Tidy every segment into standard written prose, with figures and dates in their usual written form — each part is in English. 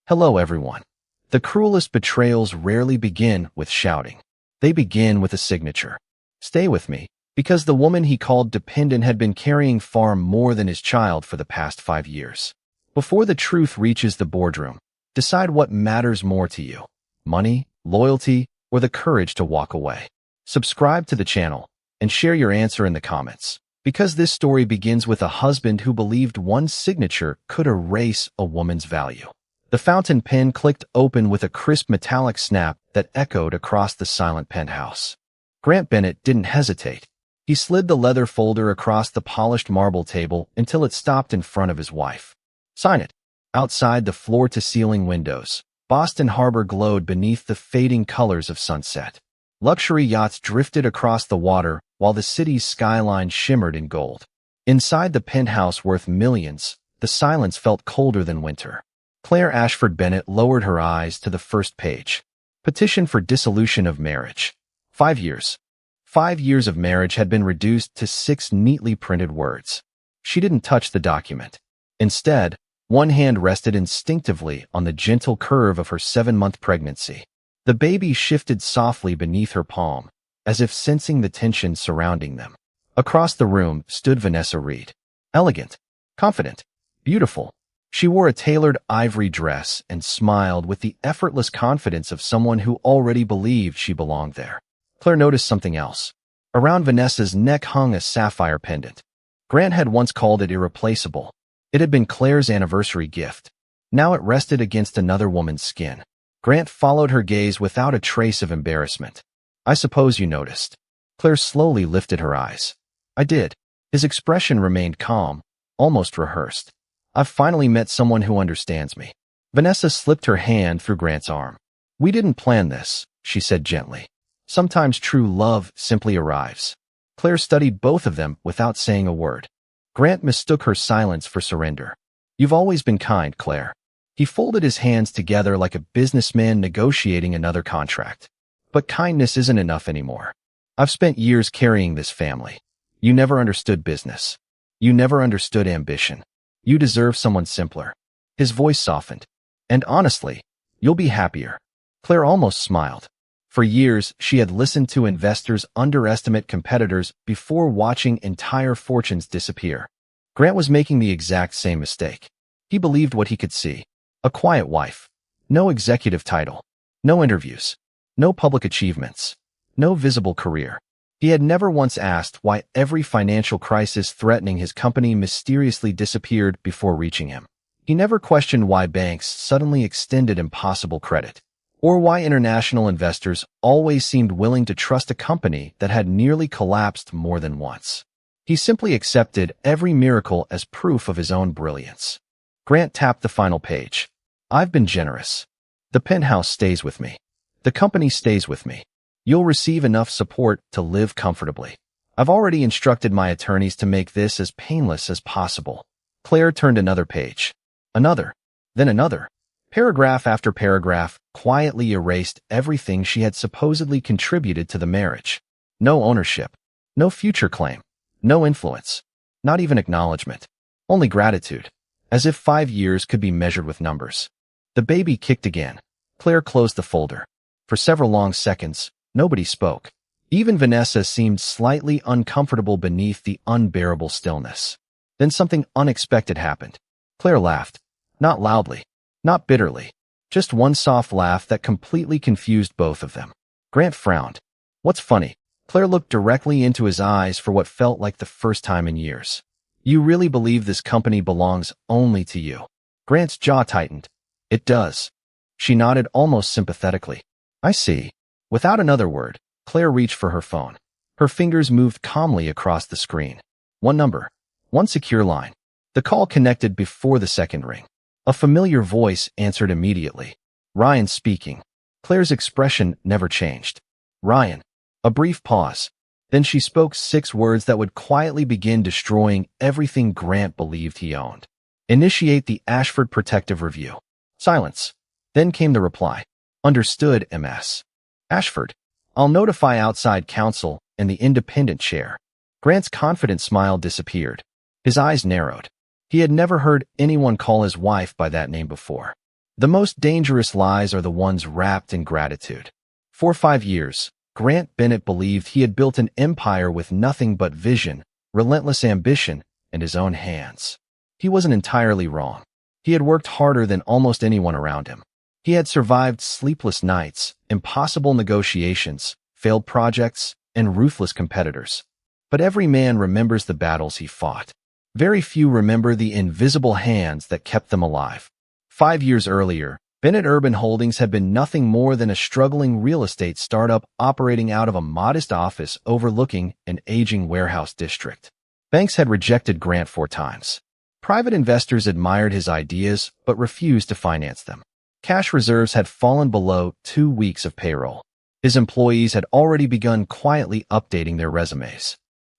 Hello, everyone. The cruelest betrayals rarely begin with shouting. They begin with a signature. Stay with me, because the woman he called dependent had been carrying far more than his child for the past 5 years. Before the truth reaches the boardroom, decide what matters more to you: money, loyalty, or the courage to walk away. Subscribe to the channel and share your answer in the comments, because this story begins with a husband who believed one signature could erase a woman's value. The fountain pen clicked open with a crisp metallic snap that echoed across the silent penthouse. Grant Bennett didn't hesitate. He slid the leather folder across the polished marble table until it stopped in front of his wife. Sign it. Outside the floor-to-ceiling windows, Boston Harbor glowed beneath the fading colors of sunset. Luxury yachts drifted across the water while the city's skyline shimmered in gold. Inside the penthouse worth millions, the silence felt colder than winter. Claire Ashford Bennett lowered her eyes to the first page. Petition for dissolution of marriage. 5 years. 5 years of marriage had been reduced to 6 neatly printed words. She didn't touch the document. Instead, one hand rested instinctively on the gentle curve of her 7-month pregnancy. The baby shifted softly beneath her palm, as if sensing the tension surrounding them. Across the room stood Vanessa Reed. Elegant, confident, beautiful. She wore a tailored ivory dress and smiled with the effortless confidence of someone who already believed she belonged there. Claire noticed something else. Around Vanessa's neck hung a sapphire pendant. Grant had once called it irreplaceable. It had been Claire's anniversary gift. Now it rested against another woman's skin. Grant followed her gaze without a trace of embarrassment. I suppose you noticed. Claire slowly lifted her eyes. I did. His expression remained calm, almost rehearsed. I've finally met someone who understands me. Vanessa slipped her hand through Grant's arm. We didn't plan this, she said gently. Sometimes true love simply arrives. Claire studied both of them without saying a word. Grant mistook her silence for surrender. You've always been kind, Claire. He folded his hands together like a businessman negotiating another contract. But kindness isn't enough anymore. I've spent years carrying this family. You never understood business. You never understood ambition. You deserve someone simpler. His voice softened. And honestly, you'll be happier. Claire almost smiled. For years, she had listened to investors underestimate competitors before watching entire fortunes disappear. Grant was making the exact same mistake. He believed what he could see. A quiet wife. No executive title. No interviews. No public achievements. No visible career. He had never once asked why every financial crisis threatening his company mysteriously disappeared before reaching him. He never questioned why banks suddenly extended impossible credit, or why international investors always seemed willing to trust a company that had nearly collapsed more than once. He simply accepted every miracle as proof of his own brilliance. Grant tapped the final page. I've been generous. The penthouse stays with me. The company stays with me. You'll receive enough support to live comfortably. I've already instructed my attorneys to make this as painless as possible. Claire turned another page. Another. Then another. Paragraph after paragraph quietly erased everything she had supposedly contributed to the marriage. No ownership. No future claim. No influence. Not even acknowledgement. Only gratitude. As if 5 years could be measured with numbers. The baby kicked again. Claire closed the folder. For several long seconds, nobody spoke. Even Vanessa seemed slightly uncomfortable beneath the unbearable stillness. Then something unexpected happened. Claire laughed. Not loudly. Not bitterly. Just one soft laugh that completely confused both of them. Grant frowned. What's funny? Claire looked directly into his eyes for what felt like the first time in years. You really believe this company belongs only to you? Grant's jaw tightened. It does. She nodded almost sympathetically. I see. Without another word, Claire reached for her phone. Her fingers moved calmly across the screen. One number. One secure line. The call connected before the second ring. A familiar voice answered immediately. Ryan speaking. Claire's expression never changed. Ryan. A brief pause. Then she spoke 6 words that would quietly begin destroying everything Grant believed he owned. Initiate the Ashford Protective Review. Silence. Then came the reply. Understood, MS. Ashford. I'll notify outside counsel and the independent chair. Grant's confident smile disappeared. His eyes narrowed. He had never heard anyone call his wife by that name before. The most dangerous lies are the ones wrapped in gratitude. For 5 years, Grant Bennett believed he had built an empire with nothing but vision, relentless ambition, and his own hands. He wasn't entirely wrong. He had worked harder than almost anyone around him. He had survived sleepless nights, impossible negotiations, failed projects, and ruthless competitors. But every man remembers the battles he fought. Very few remember the invisible hands that kept them alive. 5 years earlier, Bennett Urban Holdings had been nothing more than a struggling real estate startup operating out of a modest office overlooking an aging warehouse district. Banks had rejected Grant 4 times. Private investors admired his ideas but refused to finance them. Cash reserves had fallen below 2 weeks of payroll. His employees had already begun quietly updating their resumes.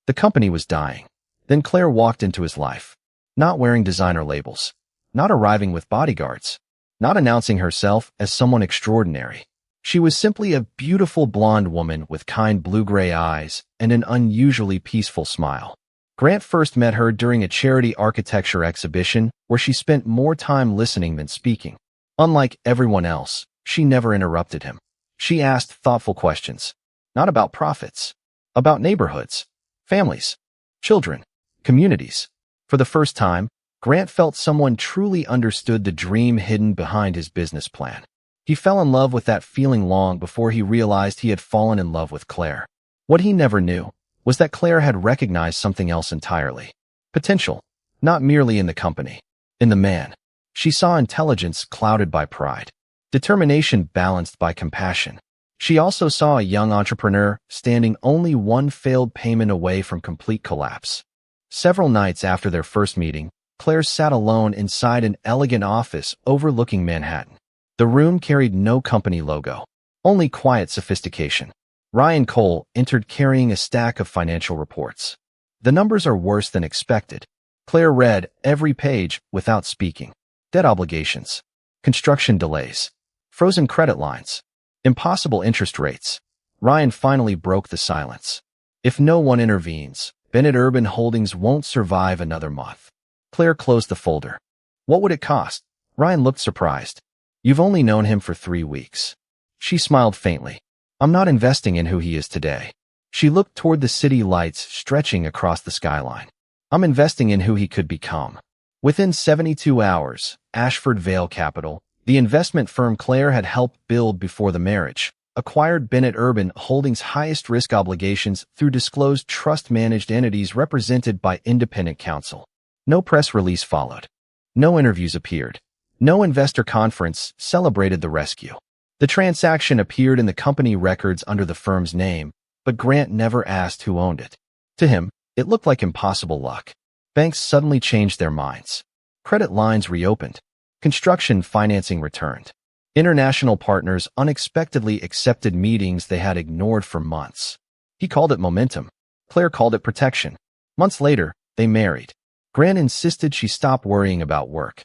The company was dying. Then Claire walked into his life, not wearing designer labels, not arriving with bodyguards, not announcing herself as someone extraordinary. She was simply a beautiful blonde woman with kind blue-gray eyes and an unusually peaceful smile. Grant first met her during a charity architecture exhibition where she spent more time listening than speaking. Unlike everyone else, she never interrupted him. She asked thoughtful questions, not about profits, about neighborhoods, families, children, communities. For the first time, Grant felt someone truly understood the dream hidden behind his business plan. He fell in love with that feeling long before he realized he had fallen in love with Claire. What he never knew was that Claire had recognized something else entirely. Potential, not merely in the company, in the man. She saw intelligence clouded by pride, determination balanced by compassion. She also saw a young entrepreneur standing only one failed payment away from complete collapse. Several nights after their first meeting, Claire sat alone inside an elegant office overlooking Manhattan. The room carried no company logo, only quiet sophistication. Ryan Cole entered carrying a stack of financial reports. The numbers are worse than expected. Claire read every page without speaking. Debt obligations, construction delays, frozen credit lines, impossible interest rates. Ryan finally broke the silence. If no one intervenes, Bennett Urban Holdings won't survive another month. Claire closed the folder. What would it cost? Ryan looked surprised. You've only known him for 3 weeks. She smiled faintly. I'm not investing in who he is today. She looked toward the city lights stretching across the skyline. I'm investing in who he could become. Within 72 hours, Ashford Vale Capital, the investment firm Claire had helped build before the marriage, acquired Bennett Urban Holdings' highest risk obligations through disclosed trust-managed entities represented by independent counsel. No press release followed. No interviews appeared. No investor conference celebrated the rescue. The transaction appeared in the company records under the firm's name, but Grant never asked who owned it. To him, it looked like impossible luck. Banks suddenly changed their minds. Credit lines reopened. Construction financing returned. International partners unexpectedly accepted meetings they had ignored for months. He called it momentum. Claire called it protection. Months later, they married. Grant insisted she stop worrying about work.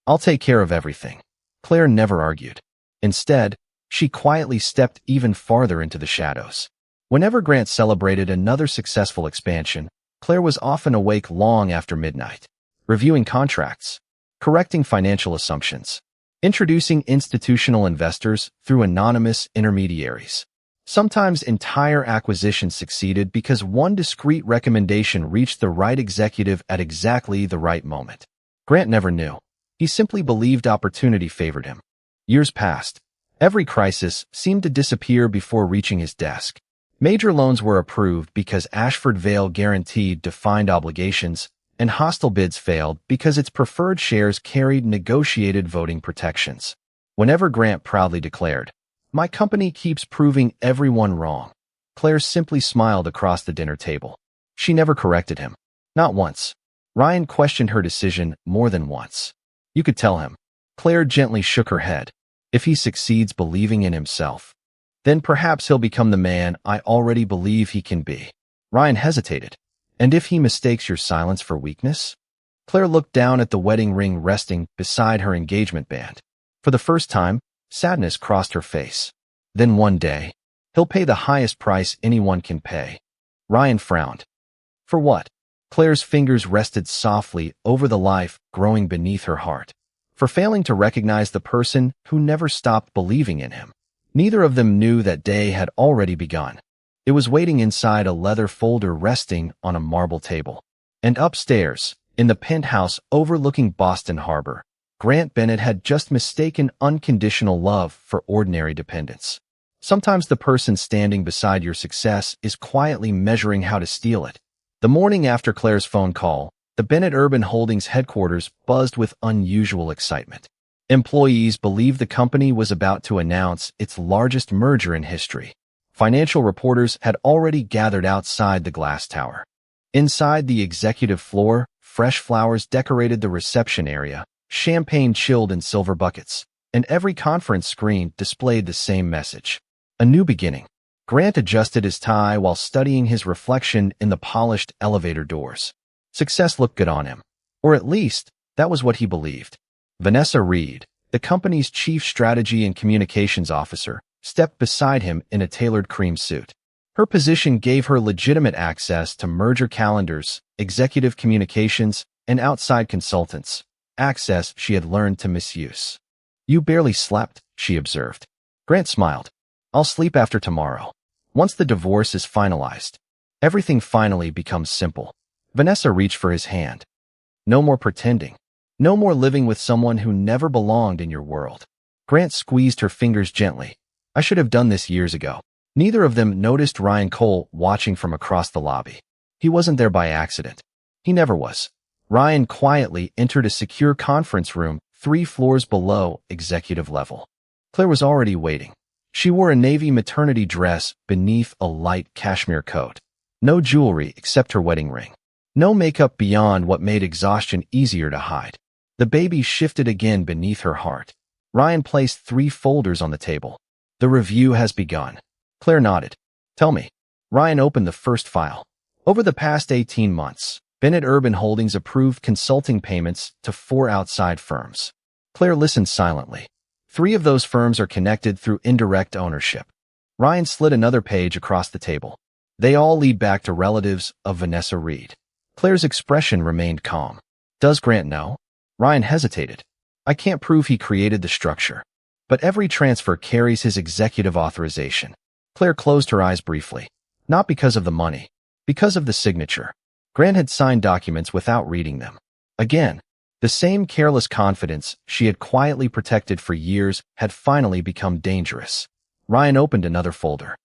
I'll take care of everything. Claire never argued. Instead, she quietly stepped even farther into the shadows. Whenever Grant celebrated another successful expansion, Claire was often awake long after midnight, reviewing contracts, correcting financial assumptions, introducing institutional investors through anonymous intermediaries. Sometimes entire acquisitions succeeded because one discreet recommendation reached the right executive at exactly the right moment. Grant never knew. He simply believed opportunity favored him. Years passed. Every crisis seemed to disappear before reaching his desk. Major loans were approved because Ashford Vale guaranteed defined obligations, and hostile bids failed because its preferred shares carried negotiated voting protections. Whenever Grant proudly declared, "My company keeps proving everyone wrong," Claire simply smiled across the dinner table. She never corrected him. Not once. Ryan questioned her decision more than once. You could tell him. Claire gently shook her head. If he succeeds believing in himself, then perhaps he'll become the man I already believe he can be. Ryan hesitated. And if he mistakes your silence for weakness? Claire looked down at the wedding ring resting beside her engagement band. For the first time, sadness crossed her face. Then one day, he'll pay the highest price anyone can pay. Ryan frowned. For what? Claire's fingers rested softly over the life growing beneath her heart. for failing to recognize the person who never stopped believing in him. Neither of them knew that day had already begun. It was waiting inside a leather folder resting on a marble table. And upstairs, in the penthouse overlooking Boston Harbor, Grant Bennett had just mistaken unconditional love for ordinary dependence. Sometimes the person standing beside your success is quietly measuring how to steal it. The morning after Claire's phone call, the Bennett Urban Holdings headquarters buzzed with unusual excitement. Employees believed the company was about to announce its largest merger in history. Financial reporters had already gathered outside the glass tower. Inside the executive floor, fresh flowers decorated the reception area, champagne chilled in silver buckets, and every conference screen displayed the same message. A new beginning. Grant adjusted his tie while studying his reflection in the polished elevator doors. Success looked good on him. Or at least, that was what he believed. Vanessa Reed, the company's chief strategy and communications officer, stepped beside him in a tailored cream suit. Her position gave her legitimate access to merger calendars, executive communications, and outside consultants, access she had learned to misuse. "You barely slept," she observed. Grant smiled. "I'll sleep after tomorrow. Once the divorce is finalized, everything finally becomes simple." Vanessa reached for his hand. "No more pretending. No more living with someone who never belonged in your world." Grant squeezed her fingers gently. "I should have done this years ago." Neither of them noticed Ryan Cole watching from across the lobby. He wasn't there by accident. He never was. Ryan quietly entered a secure conference room 3 floors below executive level. Claire was already waiting. She wore a navy maternity dress beneath a light cashmere coat. No jewelry except her wedding ring. No makeup beyond what made exhaustion easier to hide. The baby shifted again beneath her heart. Ryan placed 3 folders on the table. "The review has begun." Claire nodded. "Tell me." Ryan opened the first file. Over the past 18 months, Bennett Urban Holdings approved consulting payments to 4 outside firms. Claire listened silently. 3 of those firms are connected through indirect ownership. Ryan slid another page across the table. They all lead back to relatives of Vanessa Reed. Claire's expression remained calm. "Does Grant know?" Ryan hesitated. "I can't prove he created the structure, but every transfer carries his executive authorization." Claire closed her eyes briefly. Not because of the money, because of the signature. Grant had signed documents without reading them. Again, the same careless confidence she had quietly protected for years had finally become dangerous. Ryan opened another folder.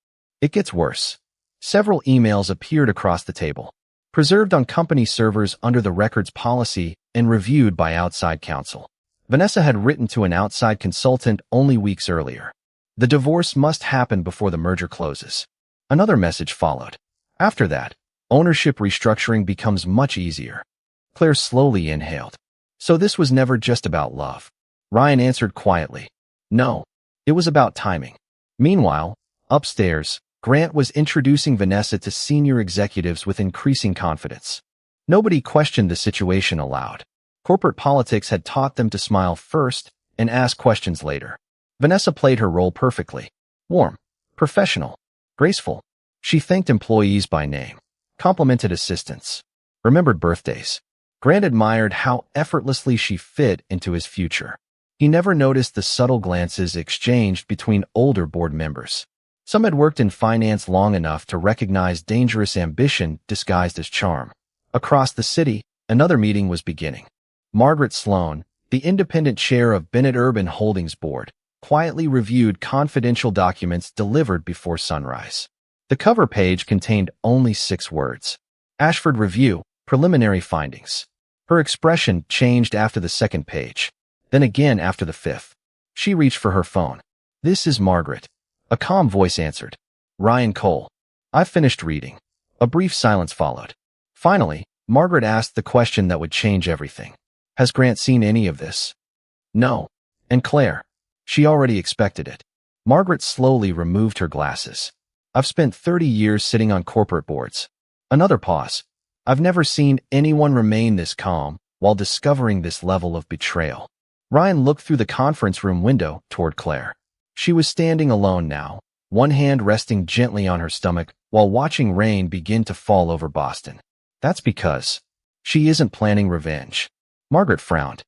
It gets worse. Several emails appeared across the table, preserved on company servers under the records policy and reviewed by outside counsel. Vanessa had written to an outside consultant only weeks earlier. "The divorce must happen before the merger closes." Another message followed. After that, ownership restructuring becomes much easier. Claire slowly inhaled. So this was never just about love. Ryan answered quietly. "No, it was about timing." Meanwhile, upstairs, Grant was introducing Vanessa to senior executives with increasing confidence. Nobody questioned the situation aloud. Corporate politics had taught them to smile first and ask questions later. Vanessa played her role perfectly. Warm, professional, graceful. She thanked employees by name, complimented assistants, remembered birthdays. Grant admired how effortlessly she fit into his future. He never noticed the subtle glances exchanged between older board members. Some had worked in finance long enough to recognize dangerous ambition disguised as charm. Across the city, another meeting was beginning. Margaret Sloan, the independent chair of Bennett Urban Holdings Board, quietly reviewed confidential documents delivered before sunrise. The cover page contained only 6 words. Ashford Review, Preliminary Findings. Her expression changed after the 2nd page, then again after the 5th. She reached for her phone. "This is Margaret." A calm voice answered. "Ryan Cole." "I've finished reading." A brief silence followed. Finally, Margaret asked the question that would change everything. "Has Grant seen any of this?" "No." "And Claire?" She already expected it. Margaret slowly removed her glasses. "I've spent 30 years sitting on corporate boards." Another pause. "I've never seen anyone remain this calm while discovering this level of betrayal." Ryan looked through the conference room window toward Claire. She was standing alone now, one hand resting gently on her stomach while watching rain begin to fall over Boston. "That's because she isn't planning revenge." Margaret frowned.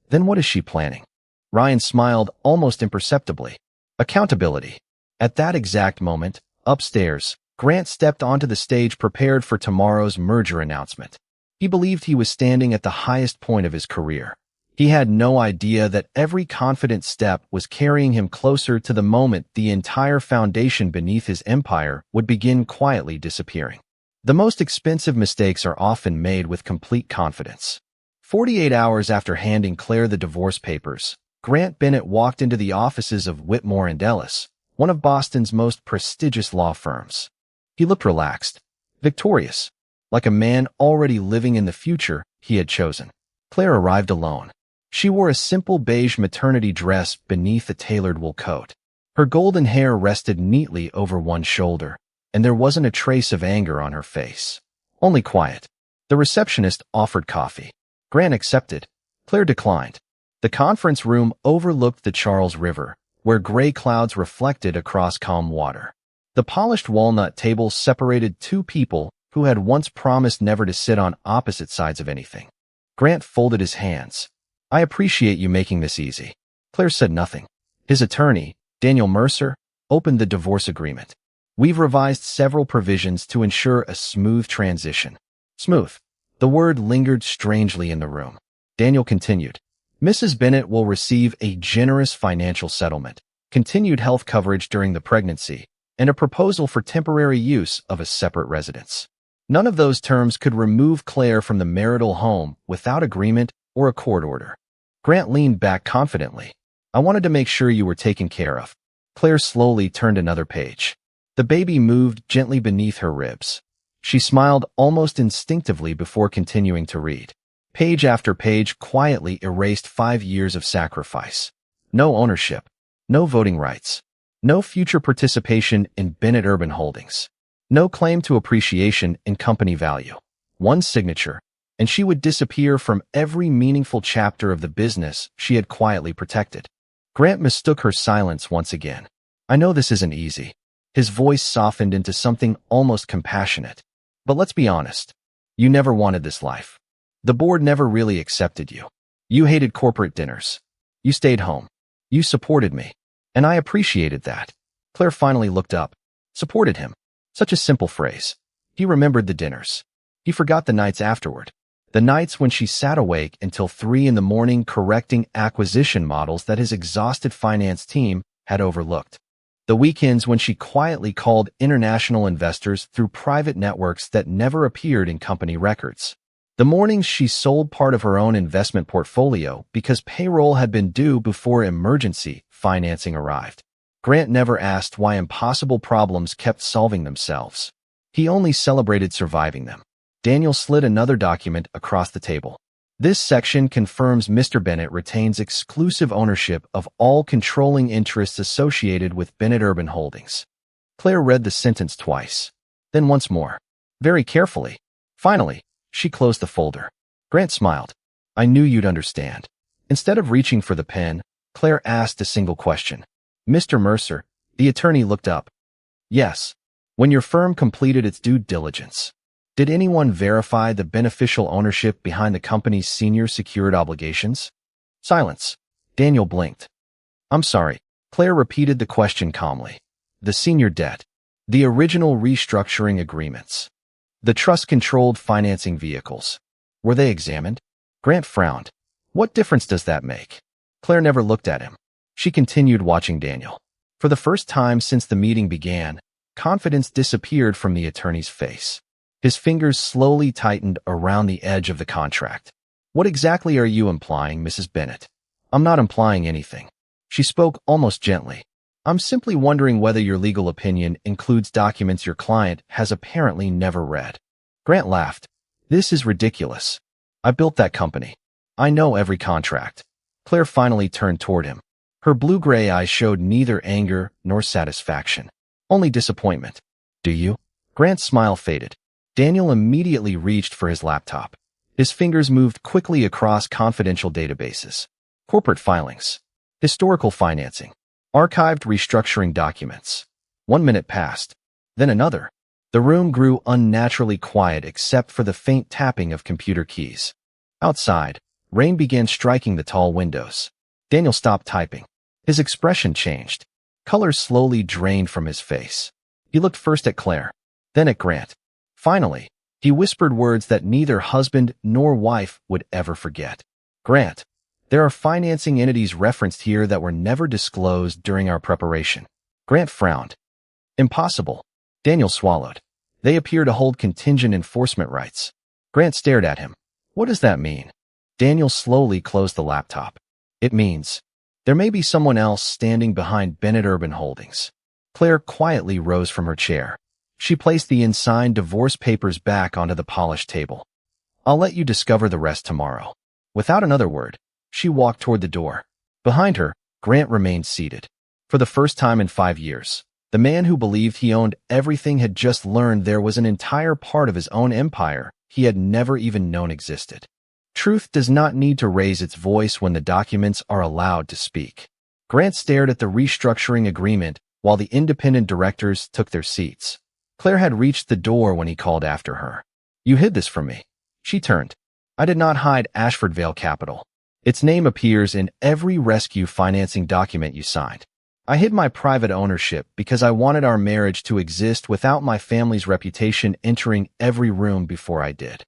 Then what is she planning? Ryan smiled almost imperceptibly. Accountability. At that exact moment, upstairs, Grant stepped onto the stage prepared for tomorrow's merger announcement. He believed he was standing at the highest point of his career. He had no idea that every confident step was carrying him closer to the moment the entire foundation beneath his empire would begin quietly disappearing. The most expensive mistakes are often made with complete confidence. 48 hours after handing Claire the divorce papers, Grant Bennett walked into the offices of Whitmore and Ellis, one of Boston's most prestigious law firms. He looked relaxed, victorious, like a man already living in the future he had chosen. Claire arrived alone. She wore a simple beige maternity dress beneath a tailored wool coat. Her golden hair rested neatly over one shoulder, and there wasn't a trace of anger on her face. Only quiet. The receptionist offered coffee. Grant accepted. Claire declined. The conference room overlooked the Charles River, where gray clouds reflected across calm water. The polished walnut table separated two people who had once promised never to sit on opposite sides of anything. Grant folded his hands. I appreciate you making this easy. Claire said nothing. His attorney, Daniel Mercer, opened the divorce agreement. We've revised several provisions to ensure a smooth transition. Smooth. The word lingered strangely in the room. Daniel continued. Mrs. Bennett will receive a generous financial settlement, continued health coverage during the pregnancy, and a proposal for temporary use of a separate residence. None of those terms could remove Claire from the marital home without agreement or a court order. Grant leaned back confidently. I wanted to make sure you were taken care of. Claire slowly turned another page. The baby moved gently beneath her ribs. She smiled almost instinctively before continuing to read. Page after page quietly erased 5 years of sacrifice. No ownership. No voting rights. No future participation in Bennett Urban Holdings. No claim to appreciation in company value. One signature, and she would disappear from every meaningful chapter of the business she had quietly protected. Grant mistook her silence once again. I know this isn't easy. His voice softened into something almost compassionate. But let's be honest. You never wanted this life. The board never really accepted you. You hated corporate dinners. You stayed home. You supported me. And I appreciated that. Claire finally looked up. Supported him. Such a simple phrase. He remembered the dinners. He forgot the nights afterward. The nights when she sat awake until 3 in the morning correcting acquisition models that his exhausted finance team had overlooked. The weekends when she quietly called international investors through private networks that never appeared in company records. The mornings she sold part of her own investment portfolio because payroll had been due before emergency financing arrived. Grant never asked why impossible problems kept solving themselves. He only celebrated surviving them. Daniel slid another document across the table. This section confirms Mr. Bennett retains exclusive ownership of all controlling interests associated with Bennett Urban Holdings. Claire read the sentence twice, then once more, very carefully. Finally, she closed the folder. Grant smiled. I knew you'd understand. Instead of reaching for the pen, Claire asked a single question. Mr. Mercer, the attorney looked up. Yes. When your firm completed its due diligence, did anyone verify the beneficial ownership behind the company's senior secured obligations? Silence. Daniel blinked. I'm sorry. Claire repeated the question calmly. The senior debt. The original restructuring agreements. The trust-controlled financing vehicles. Were they examined? Grant frowned. What difference does that make? Claire never looked at him. She continued watching Daniel. For the first time since the meeting began, confidence disappeared from the attorney's face. His fingers slowly tightened around the edge of the contract. What exactly are you implying, Mrs. Bennett? I'm not implying anything. She spoke almost gently. I'm simply wondering whether your legal opinion includes documents your client has apparently never read. Grant laughed. This is ridiculous. I built that company. I know every contract. Claire finally turned toward him. Her blue-gray eyes showed neither anger nor satisfaction, only disappointment. Do you? Grant's smile faded. Daniel immediately reached for his laptop. His fingers moved quickly across confidential databases. Corporate filings. Historical financing. Archived restructuring documents. 1 minute passed. Then another. The room grew unnaturally quiet except for the faint tapping of computer keys. Outside, Rain began striking the tall windows. Daniel stopped typing. His expression changed. Color slowly drained from his face. He looked first at Claire, then at Grant. Finally, he whispered words that neither husband nor wife would ever forget. Grant, there are financing entities referenced here that were never disclosed during our preparation. Grant frowned. Impossible. Daniel swallowed. They appear to hold contingent enforcement rights. Grant stared at him. What does that mean? Daniel slowly closed the laptop. It means there may be someone else standing behind Bennett Urban Holdings. Claire quietly rose from her chair. She placed the unsigned divorce papers back onto the polished table. I'll let you discover the rest tomorrow. Without another word, she walked toward the door. Behind her, Grant remained seated. For the first time in 5 years, the man who believed he owned everything had just learned there was an entire part of his own empire he had never even known existed. Truth does not need to raise its voice when the documents are allowed to speak. Grant stared at the restructuring agreement while the independent directors took their seats. Claire had reached the door when he called after her. You hid this from me. She turned. I did not hide Ashford Vale Capital. Its name appears in every rescue financing document you signed. I hid my private ownership because I wanted our marriage to exist without my family's reputation entering every room before I did.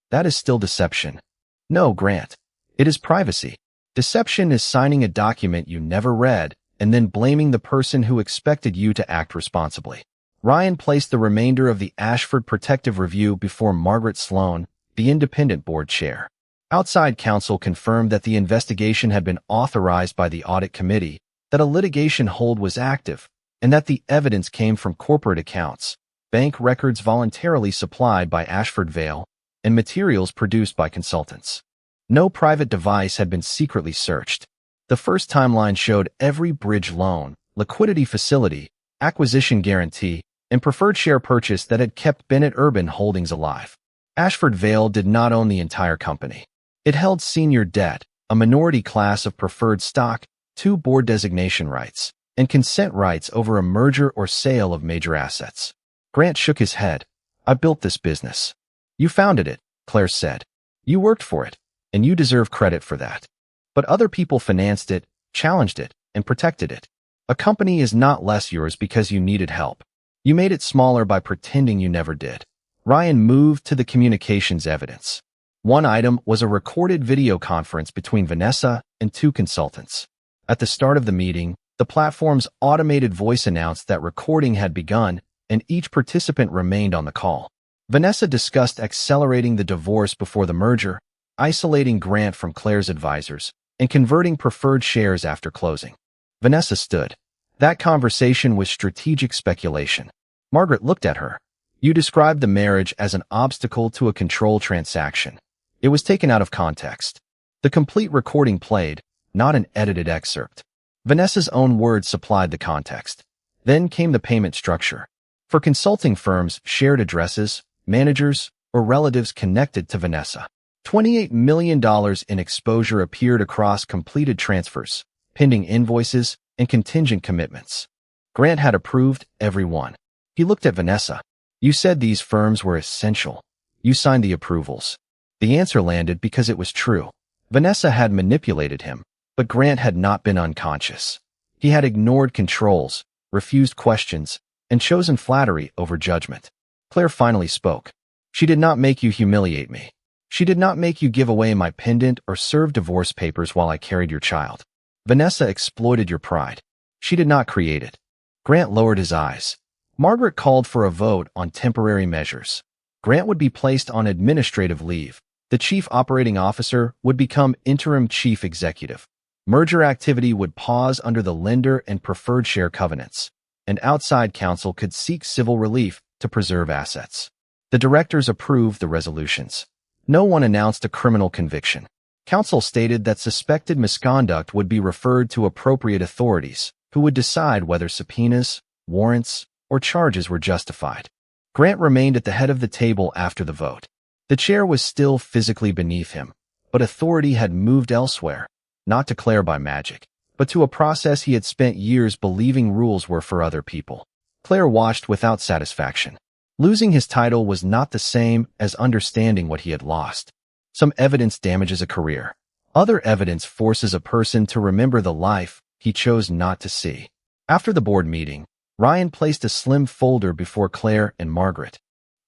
That is still deception. No, Grant. It is privacy. Deception is signing a document you never read and then blaming the person who expected you to act responsibly. Ryan placed the remainder of the Ashford Protective Review before Margaret Sloan, the independent board chair. Outside counsel confirmed that the investigation had been authorized by the audit committee, that a litigation hold was active, and that the evidence came from corporate accounts, bank records voluntarily supplied by Ashford Vale, and materials produced by consultants. No private device had been secretly searched. The first timeline showed every bridge loan, liquidity facility, acquisition guarantee, and preferred share purchase that had kept Bennett Urban Holdings alive. Ashford Vale did not own the entire company. It held senior debt, a minority class of preferred stock, 2 board designation rights, and consent rights over a merger or sale of major assets. Grant shook his head. I built this business. You founded it, Claire said. You worked for it, and you deserve credit for that. But other people financed it, challenged it, and protected it. A company is not less yours because you needed help. You made it smaller by pretending you never did. Ryan moved to the communications evidence. One item was a recorded video conference between Vanessa and 2 consultants. At the start of the meeting, the platform's automated voice announced that recording had begun, and each participant remained on the call. Vanessa discussed accelerating the divorce before the merger, isolating Grant from Claire's advisors, and converting preferred shares after closing. Vanessa stood. That conversation was strategic speculation. Margaret looked at her. You described the marriage as an obstacle to a control transaction. It was taken out of context. The complete recording played, not an edited excerpt. Vanessa's own words supplied the context. Then came the payment structure. For consulting firms, shared addresses, managers, or relatives connected to Vanessa. $28 million in exposure appeared across completed transfers, pending invoices, and contingent commitments. Grant had approved every one. He looked at Vanessa. You said these firms were essential. You signed the approvals. The answer landed because it was true. Vanessa had manipulated him, but Grant had not been unconscious. He had ignored controls, refused questions, and chosen flattery over judgment. Claire finally spoke. She did not make you humiliate me. She did not make you give away my pendant or serve divorce papers while I carried your child. Vanessa exploited your pride. She did not create it. Grant lowered his eyes. Margaret called for a vote on temporary measures. Grant would be placed on administrative leave. The chief operating officer would become interim chief executive. Merger activity would pause under the lender and preferred share covenants, and outside counsel could seek civil relief to preserve assets. The directors approved the resolutions. No one announced a criminal conviction. Counsel stated that suspected misconduct would be referred to appropriate authorities, who would decide whether subpoenas, warrants, or charges were justified. Grant remained at the head of the table after the vote. The chair was still physically beneath him, but authority had moved elsewhere, not to Claire by magic, but to a process he had spent years believing rules were for other people. Claire watched without satisfaction. Losing his title was not the same as understanding what he had lost. Some evidence damages a career. Other evidence forces a person to remember the life he chose not to see. After the board meeting, Ryan placed a slim folder before Claire and Margaret.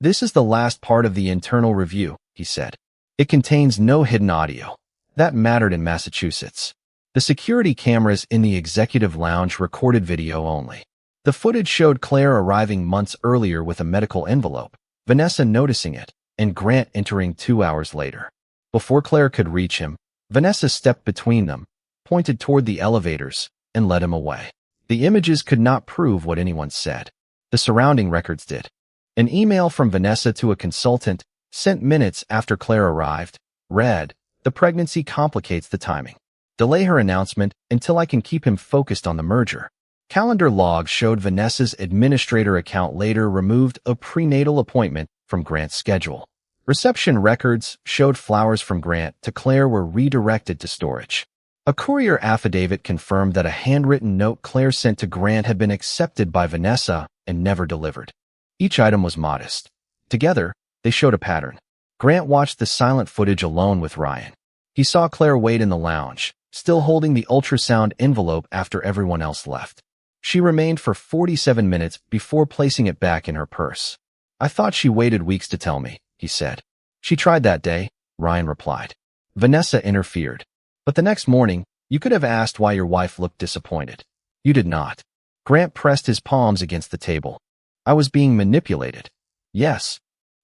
"This is the last part of the internal review," he said. "It contains no hidden audio. That mattered in Massachusetts. The security cameras in the executive lounge recorded video only. The footage showed Claire arriving months earlier with a medical envelope, Vanessa noticing it, and Grant entering 2 hours later. Before Claire could reach him, Vanessa stepped between them, pointed toward the elevators, and led him away. The images could not prove what anyone said. The surrounding records did. An email from Vanessa to a consultant, sent minutes after Claire arrived, read, "The pregnancy complicates the timing. Delay her announcement until I can keep him focused on the merger." Calendar logs showed Vanessa's administrator account later removed a prenatal appointment from Grant's schedule. Reception records showed flowers from Grant to Claire were redirected to storage. A courier affidavit confirmed that a handwritten note Claire sent to Grant had been accepted by Vanessa and never delivered. Each item was modest. Together, they showed a pattern. Grant watched the silent footage alone with Ryan. He saw Claire wait in the lounge, still holding the ultrasound envelope after everyone else left. She remained for 47 minutes before placing it back in her purse. "I thought she waited weeks to tell me," he said. "She tried that day," Ryan replied. Vanessa interfered. "But the next morning, you could have asked why your wife looked disappointed. You did not." Grant pressed his palms against the table. "I was being manipulated." "Yes."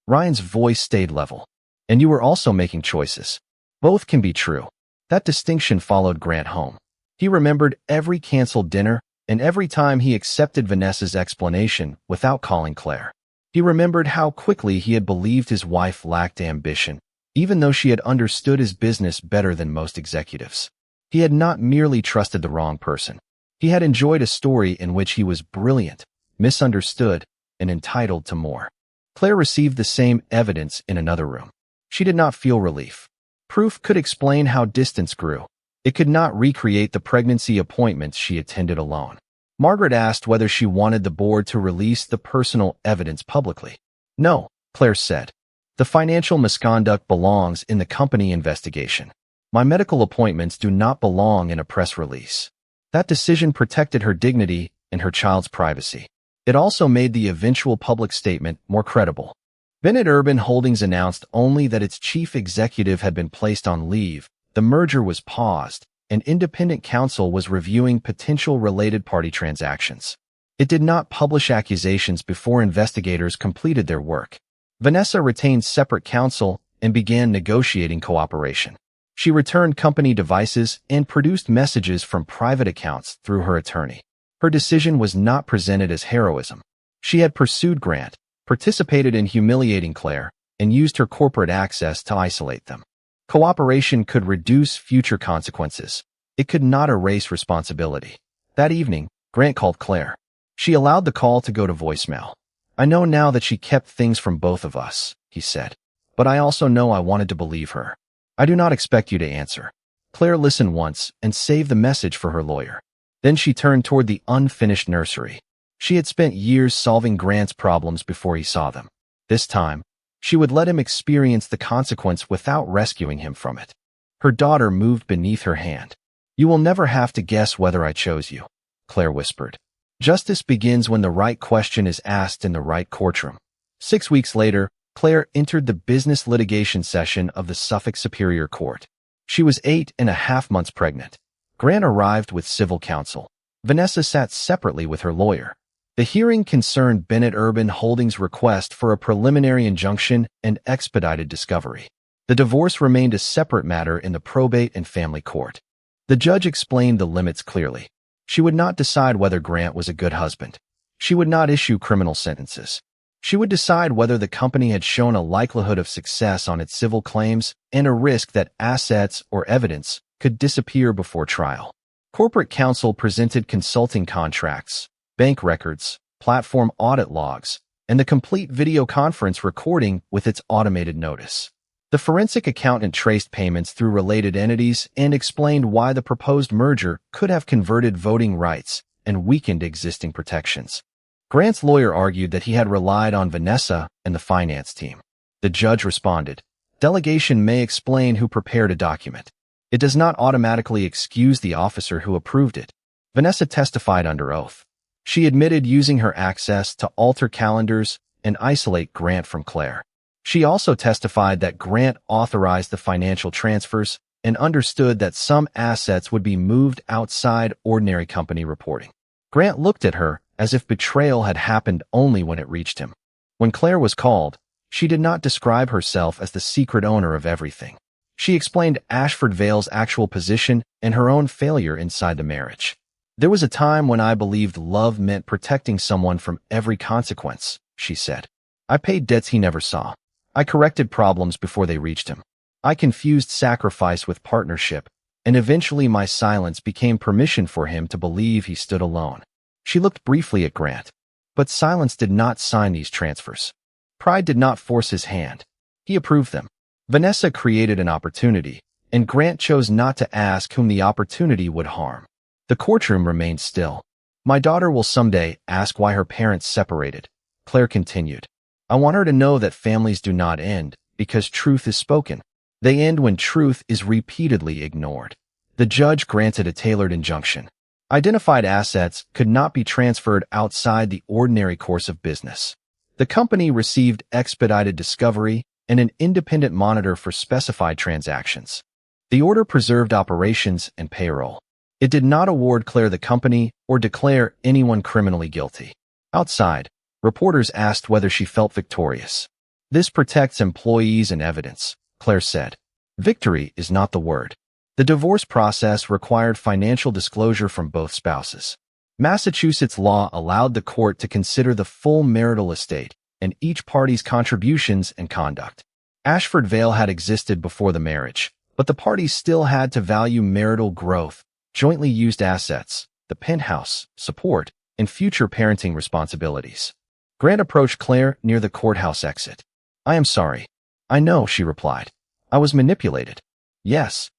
Ryan's voice stayed level. "And you were also making choices. Both can be true." That distinction followed Grant home. He remembered every canceled dinner and every time he accepted Vanessa's explanation without calling Claire. He remembered how quickly he had believed his wife lacked ambition, even though she had understood his business better than most executives. He had not merely trusted the wrong person. He had enjoyed a story in which he was brilliant, misunderstood, and entitled to more. Claire received the same evidence in another room. She did not feel relief. Proof could explain how distance grew. It could not recreate the pregnancy appointments she attended alone. Margaret asked whether she wanted the board to release the personal evidence publicly. "No," Claire said. "The financial misconduct belongs in the company investigation. My medical appointments do not belong in a press release." That decision protected her dignity and her child's privacy. It also made the eventual public statement more credible. Bennett Urban Holdings announced only that its chief executive had been placed on leave, the merger was paused, and independent counsel was reviewing potential related party transactions. It did not publish accusations before investigators completed their work. Vanessa retained separate counsel and began negotiating cooperation. She returned company devices and produced messages from private accounts through her attorney. Her decision was not presented as heroism. She had pursued Grant, participated in humiliating Claire, and used her corporate access to isolate them. Cooperation could reduce future consequences. It could not erase responsibility. That evening, Grant called Claire. She allowed the call to go to voicemail. "I know now that she kept things from both of us," he said. "But I also know I wanted to believe her. I do not expect you to answer." Claire listened once and saved the message for her lawyer. Then she turned toward the unfinished nursery. She had spent years solving Grant's problems before he saw them. This time, she would let him experience the consequence without rescuing him from it. Her daughter moved beneath her hand. "You will never have to guess whether I chose you," Claire whispered. Justice begins when the right question is asked in the right courtroom. 6 weeks later, Claire entered the business litigation session of the Suffolk Superior Court. She was 8.5 months pregnant. Grant arrived with civil counsel. Vanessa sat separately with her lawyer. The hearing concerned Bennett Urban Holdings' request for a preliminary injunction and expedited discovery. The divorce remained a separate matter in the probate and family court. The judge explained the limits clearly. She would not decide whether Grant was a good husband. She would not issue criminal sentences. She would decide whether the company had shown a likelihood of success on its civil claims and a risk that assets or evidence could disappear before trial. Corporate counsel presented consulting contracts, bank records, platform audit logs, and the complete video conference recording with its automated notice. The forensic accountant traced payments through related entities and explained why the proposed merger could have converted voting rights and weakened existing protections. Grant's lawyer argued that he had relied on Vanessa and the finance team. The judge responded, "Delegation may explain who prepared a document. It does not automatically excuse the officer who approved it. Vanessa testified under oath. She admitted using her access to alter calendars and isolate Grant from Claire. She also testified that Grant authorized the financial transfers and understood that some assets would be moved outside ordinary company reporting. Grant looked at her as if betrayal had happened only when it reached him. When Claire was called, she did not describe herself as the secret owner of everything. She explained Ashford Vale's actual position and her own failure inside the marriage. "There was a time when I believed love meant protecting someone from every consequence," she said. "I paid debts he never saw. I corrected problems before they reached him. I confused sacrifice with partnership, and eventually my silence became permission for him to believe he stood alone." She looked briefly at Grant. But silence did not sign these transfers. Pride did not force his hand. He approved them. Vanessa created an opportunity, and Grant chose not to ask whom the opportunity would harm. The courtroom remained still. "My daughter will someday ask why her parents separated," Claire continued. "I want her to know that families do not end because truth is spoken. They end when truth is repeatedly ignored." The judge granted a tailored injunction. Identified assets could not be transferred outside the ordinary course of business. The company received expedited discovery and an independent monitor for specified transactions. The order preserved operations and payroll. It did not award Claire the company or declare anyone criminally guilty. Outside, reporters asked whether she felt victorious. "This protects employees and evidence," Claire said. "Victory is not the word." The divorce process required financial disclosure from both spouses. Massachusetts law allowed the court to consider the full marital estate and each party's contributions and conduct. Ashford Vale had existed before the marriage, but the parties still had to value marital growth, jointly used assets, the penthouse, support, and future parenting responsibilities. Grant approached Claire near the courthouse exit. "I am sorry." "I know," she replied. "I was manipulated." "Yes."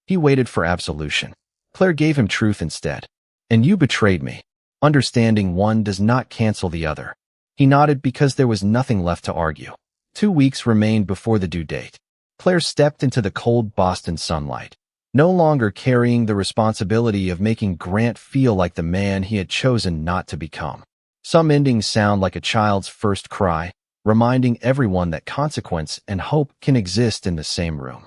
He waited for absolution. Claire gave him truth instead. "And you betrayed me." Understanding one does not cancel the other. He nodded because there was nothing left to argue. 2 weeks remained before the due date. Claire stepped into the cold Boston sunlight, no longer carrying the responsibility of making Grant feel like the man he had chosen not to become. Some endings sound like a child's first cry, reminding everyone that consequence and hope can exist in the same room.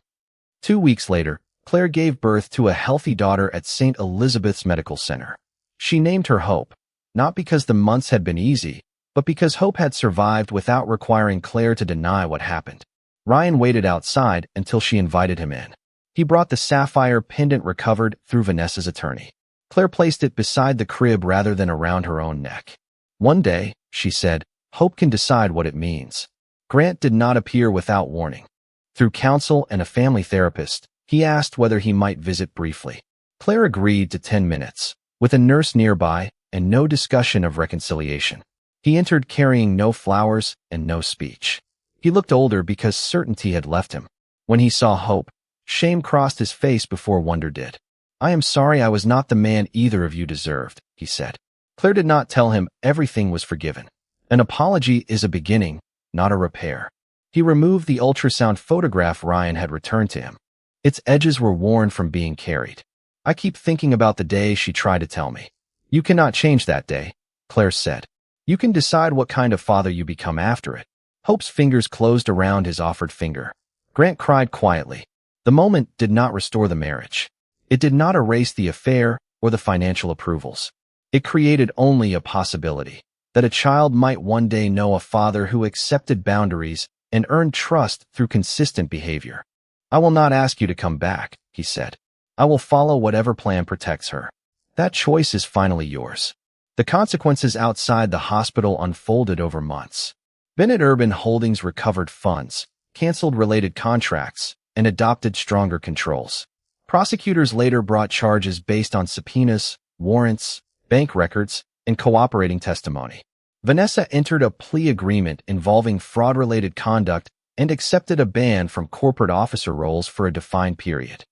2 weeks later, Claire gave birth to a healthy daughter at St. Elizabeth's Medical Center. She named her Hope, not because the months had been easy, but because Hope had survived without requiring Claire to deny what happened. Ryan waited outside until she invited him in. He brought the sapphire pendant recovered through Vanessa's attorney. Claire placed it beside the crib rather than around her own neck. "One day," she said, "Hope can decide what it means." Grant did not appear without warning. Through counsel and a family therapist, he asked whether he might visit briefly. Claire agreed to 10 minutes, with a nurse nearby and no discussion of reconciliation. He entered carrying no flowers and no speech. He looked older because certainty had left him. When he saw Hope, shame crossed his face before wonder did. "I am sorry I was not the man either of you deserved," he said. Claire did not tell him everything was forgiven. An apology is a beginning, not a repair. He removed the ultrasound photograph Ryan had returned to him. Its edges were worn from being carried. "I keep thinking about the day she tried to tell me." "You cannot change that day," Claire said. "You can decide what kind of father you become after it." Hope's fingers closed around his offered finger. Grant cried quietly. The moment did not restore the marriage. It did not erase the affair or the financial approvals. It created only a possibility that a child might one day know a father who accepted boundaries and earned trust through consistent behavior. "I will not ask you to come back," he said. "I will follow whatever plan protects her. That choice is finally yours." The consequences outside the hospital unfolded over months. Bennett Urban Holdings recovered funds, canceled related contracts, and adopted stronger controls. Prosecutors later brought charges based on subpoenas, warrants, bank records, and cooperating testimony. Vanessa entered a plea agreement involving fraud-related conduct and accepted a ban from corporate officer roles for a defined period.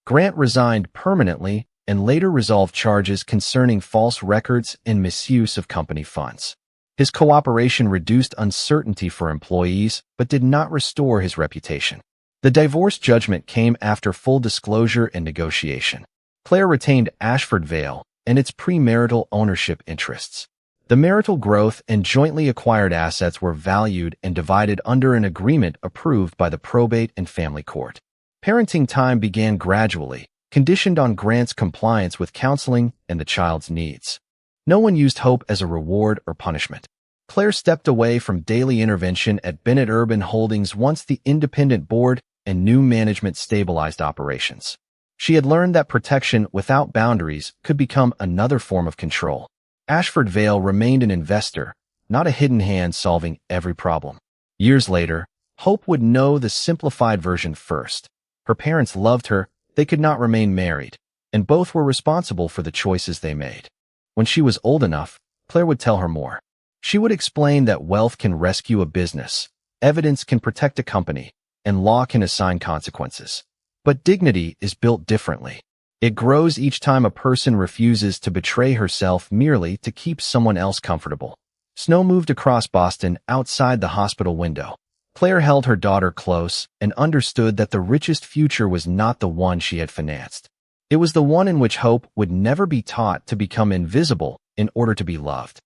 Grant resigned permanently and later resolved charges concerning false records and misuse of company funds. His cooperation reduced uncertainty for employees but did not restore his reputation. The divorce judgment came after full disclosure and negotiation. Claire retained Ashford Vale and its premarital ownership interests. The marital growth and jointly acquired assets were valued and divided under an agreement approved by the probate and family court. Parenting time began gradually, conditioned on Grant's compliance with counseling and the child's needs. No one used Hope as a reward or punishment. Claire stepped away from daily intervention at Bennett Urban Holdings once the independent board and new management stabilized operations. She had learned that protection without boundaries could become another form of control. Ashford Vale remained an investor, not a hidden hand solving every problem. Years later, Hope would know the simplified version first. Her parents loved her, they could not remain married, and both were responsible for the choices they made. When she was old enough, Claire would tell her more. She would explain that wealth can rescue a business, evidence can protect a company, and law can assign consequences. But dignity is built differently. It grows each time a person refuses to betray herself merely to keep someone else comfortable. Snow moved across Boston outside the hospital window. Claire held her daughter close and understood that the richest future was not the one she had financed. It was the one in which Hope would never be taught to become invisible in order to be loved.